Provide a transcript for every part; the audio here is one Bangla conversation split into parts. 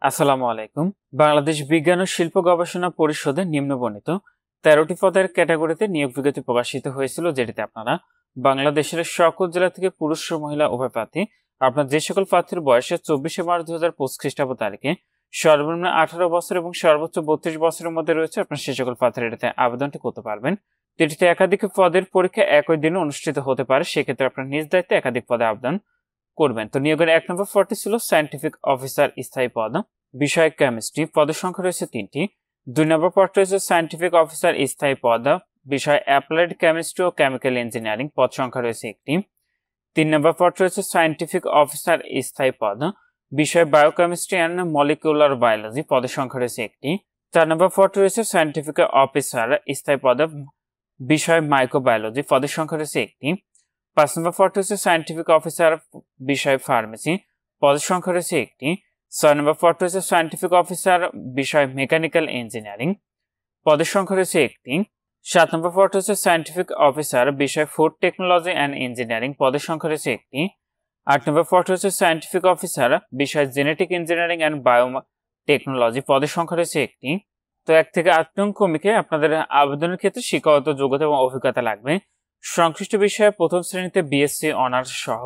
আসসালামু আলাইকুম। বাংলাদেশ বিজ্ঞান ও শিল্প গবেষণা পরিষদে নিম্নবর্ণিত 13টি পদের ক্যাটাগরিতে নিয়োগ বিজ্ঞপ্তি প্রকাশিত হয়েছিল, যেটিতে আপনারা বাংলাদেশের সকল জেলা থেকে পুরুষ ও মহিলা উভয় প্রার্থী আপনার যে সকল প্রার্থীর বয়সে 24 মার্চ 2025 খ্রিস্টাব্দ তারিখে সর্বনিম্ন 18 বছর এবং সর্বোচ্চ 32 বছরের মধ্যে রয়েছে, আপনার সে সকল প্রার্থীরা এটিতে আবেদনটি করতে পারবেন। এটিতে একাধিক পদের পরীক্ষা একই দিনে অনুষ্ঠিত হতে পারে, সেক্ষেত্রে আপনার নিজ দায়িত্বে একাধিক পদে আবেদন করবেন। তো নিয়োগের 1 নম্বর পদটি ছিল সায়েন্টিফিক অফিসার স্থায়ী পদ, বিষয় কেমিস্ট্রি, পদের সংখ্যা রয়েছে 3টি। 2 নম্বর পদটি রয়েছে সায়েন্টিফিক অফিসার স্থায়ী পদ, বিষয় অ্যাপ্লাইড কেমিস্ট্রি ও কেমিক্যাল ইঞ্জিনিয়ারিং, পদ সংখ্যা রয়েছে 1টি। 3 নম্বর পদটি রয়েছে সায়েন্টিফিক অফিসার স্থায়ী পদ, বিষয় বায়োকেমিস্ট্রি অ্যান্ড মলিকুলার বায়োলজি, পদের সংখ্যা রয়েছে 1টি। 4 নম্বর পদটি রয়েছে সায়েন্টিফিক অফিসার স্থায়ী পদ, বিষয় মাইক্রোবায়োলজি, পদের সংখ্যা রয়েছে 1টি। 5 নম্বর পদটি হচ্ছে সায়েন্টিফিক অফিসার বিষয় ফার্মেসি, পদের সংখ্যা রয়েছে 1টি। 6 নম্বর পদটি হচ্ছে সায়েন্টিফিক অফিসার বিষয় মেকানিক্যাল ইঞ্জিনিয়ারিং, পদের সংখ্যা রয়েছে 1টি। 7 নম্বর পদটি হচ্ছে সায়েন্টিফিক অফিসার বিষয় ফুড টেকনোলজি অ্যান্ড ইঞ্জিনিয়ারিং, পদের সংখ্যা রয়েছে 1টি। 8 নম্বর পদটি হচ্ছে সায়েন্টিফিক অফিসার বিষয় genetic engineering and bio technology, পদের সংখ্যা রয়েছে 1টি। তো 1 থেকে 8 নং ক্রমিকে আপনাদের আবেদনের ক্ষেত্রে শিক্ষাগত যোগ্যতা এবং অভিজ্ঞতা লাগবে। সংশ্লিষ্ট বিষয়ে প্রথম শ্রেণীতে বিএসসি অনার্স সহ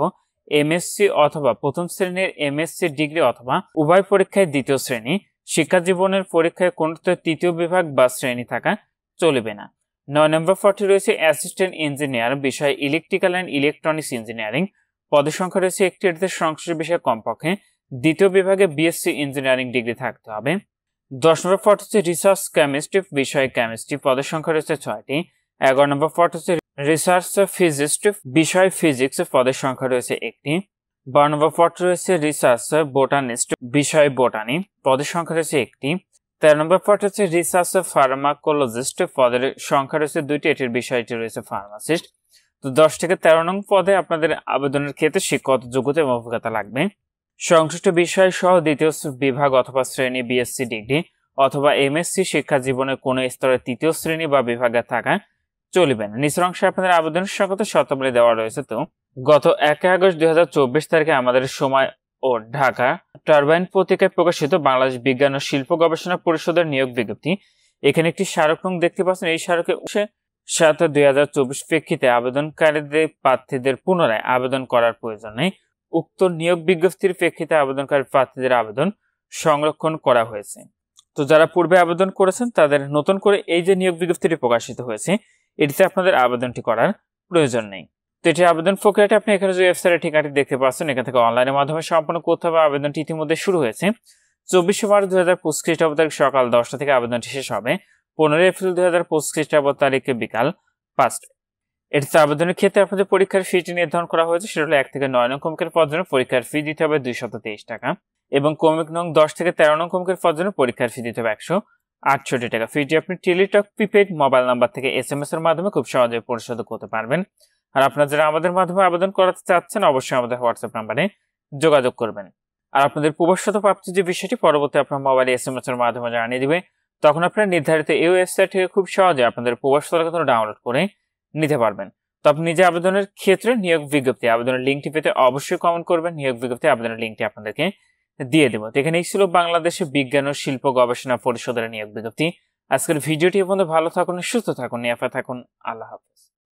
এমএসসি অথবা প্রথম শ্রেণীর এমএসসি ডিগ্রি অথবা উভয় পরীক্ষায় দ্বিতীয় শ্রেণী, শিক্ষা জীবনের পরীক্ষায় কোনটিতে তৃতীয় বিভাগ বা শ্রেণী থাকা চলবে না। 9 নম্বর পদটি রয়েছে অ্যাসিস্ট্যান্ট ইঞ্জিনিয়ার বিষয় ইলেকট্রিক্যাল অ্যান্ড ইলেকট্রনিক্স ইঞ্জিনিয়ারিং, পদের সংখ্যা রয়েছে 1টি। এটিতে সংশ্লিষ্ট বিষয়ে কমপক্ষে দ্বিতীয় বিভাগে বিএসসি ইঞ্জিনিয়ারিং ডিগ্রি থাকতে হবে। 10 নম্বর পদ হচ্ছে রিসার্চ কেমিস্ট্রি বিষয় কেমিস্ট্রি, পদের সংখ্যা রয়েছে 6টি। 11 নম্বর পদ হচ্ছে রিসার্চ ফিজিস্ট বিষয় ফিজিক্স, পদের সংখ্যা রয়েছে 1টি। 12 নম্বর পদ রয়েছে রিসার্চ বোটানিস্ট বিষয় বোটানি, পদের সংখ্যা রয়েছে 1টি। 13 নম্বর পদ হচ্ছে রিসার্চ ফার্মাকোলজিস্ট, পদের সংখ্যা রয়েছে 2টি, এটির বিষয়টি রয়েছে ফার্মাসিস্ট। তো 10 থেকে 13 নং পদে আপনাদের আবেদনের ক্ষেত্রে শিক্ষাগত যোগ্যতা এবং অভিজ্ঞতা লাগবে। সংশ্লিষ্ট বিষয় সহ দ্বিতীয় বিভাগ অথবা শ্রেণী বিএসসি ডিগ্রি অথবা এমএসসি শিক্ষা জীবনের কোন স্তরের তৃতীয় শ্রেণী বা বিভাগে থাকা চলবে না। নিচের অংশে আপনাদের আবেদনের সংক্রান্ত শর্তাবলী দেওয়া রয়েছে। তো গত 1 আগস্ট 2024 তারিখে আমাদের সময় ও ঢাকা টারবাইন পত্রিকায় প্রকাশিত বাংলাদেশ বিজ্ঞান ও শিল্প গবেষণা পরিষদের নিয়োগ বিজ্ঞপ্তি, এখানে একটি স্মারক নং দেখতে পাচ্ছেন। এই স্মারকে 7/2024 প্রেক্ষিতে আবেদনকারীদের প্রার্থীদের পুনরায় আবেদন করার প্রয়োজন নেই। উক্ত নিয়োগ বিজ্ঞপ্তির প্রেক্ষিতে আবেদনকারী প্রার্থীদের আবেদন সংরক্ষণ করা হয়েছে। তো যারা পূর্বে আবেদন করেছেন তাদের নতুন করে এই যে নিয়োগ বিজ্ঞপ্তিটি প্রকাশিত হয়েছে, এটিতে আপনাদের আবেদনটি করার প্রয়োজন নেই। তো এটি আবেদন প্রক্রিয়াটি আপনি এখানে যে ওয়েবসাইটের ঠিকানাটি দেখতে পাচ্ছেন, এখান থেকে অনলাইনের মাধ্যমে সম্পন্ন করতে হবে। আবেদনটি ইতিমধ্যে শুরু হয়েছে। 24 মার্চ 2025 খ্রিস্টাব্দ তারিখ সকাল 10টা থেকে আবেদনটি শেষ হবে 15 এপ্রিল 2025 খ্রিস্টাব্দ তারিখে বিকাল 5টা। এটিতে আবেদনের ক্ষেত্রে আপনাদের পরীক্ষার ফিটি নির্ধারণ করা হয়েছে, সেটা হলো 1 থেকে 9 নং ক্রমিকের পদের জন্য পরীক্ষার ফি দিতে হবে 223 টাকা এবং ক্রমিক নং 10 থেকে 13 নং ক্রমিকের পদের জন্য পরীক্ষার ফি দিতে হবে 168 টাকা। ফিটি আপনি টেলিটক প্রিপেড মোবাইল নাম্বার থেকে এসএমএস এর মাধ্যমে খুব সহজে পরিশোধ করতে পারবেন। আর আপনারা যারা আমাদের মাধ্যমে আবেদন করাতে চাচ্ছেন, অবশ্যই আমাদের হোয়াটসঅ্যাপ নাম্বারে যোগাযোগ করবেন। আর আপনাদের প্রবেশগত প্রাপ্তির যে বিষয়টি পরবর্তী আপনার মোবাইলে এসএমএস এর মাধ্যমে জানিয়ে দিবে, তখন আপনারা নির্ধারিত এই ওয়েবসাইট থেকে খুব সহজে আপনাদের প্রবেশগত ডাউনলোড করে নিতে পারবেন। তো আপনি নিজে আবেদনের ক্ষেত্রে নিয়োগ বিজ্ঞপ্তি আবেদনের লিঙ্কটি পেতে অবশ্যই কমেন্ট করবেন। নিয়োগ বিজ্ঞপ্তি আবেদনের লিঙ্কটি আপনাদেরকে দিয়ে দেবো। তো এখানেই ছিল বাংলাদেশে বিজ্ঞান ও শিল্প গবেষণা পরিষদের নিয়োগ বিজ্ঞপ্তি। আজকের ভিডিওটি পর্যন্ত ভালো থাকুন, সুস্থ থাকুন, নিরাপদে থাকুন। আল্লাহ হাফেজ।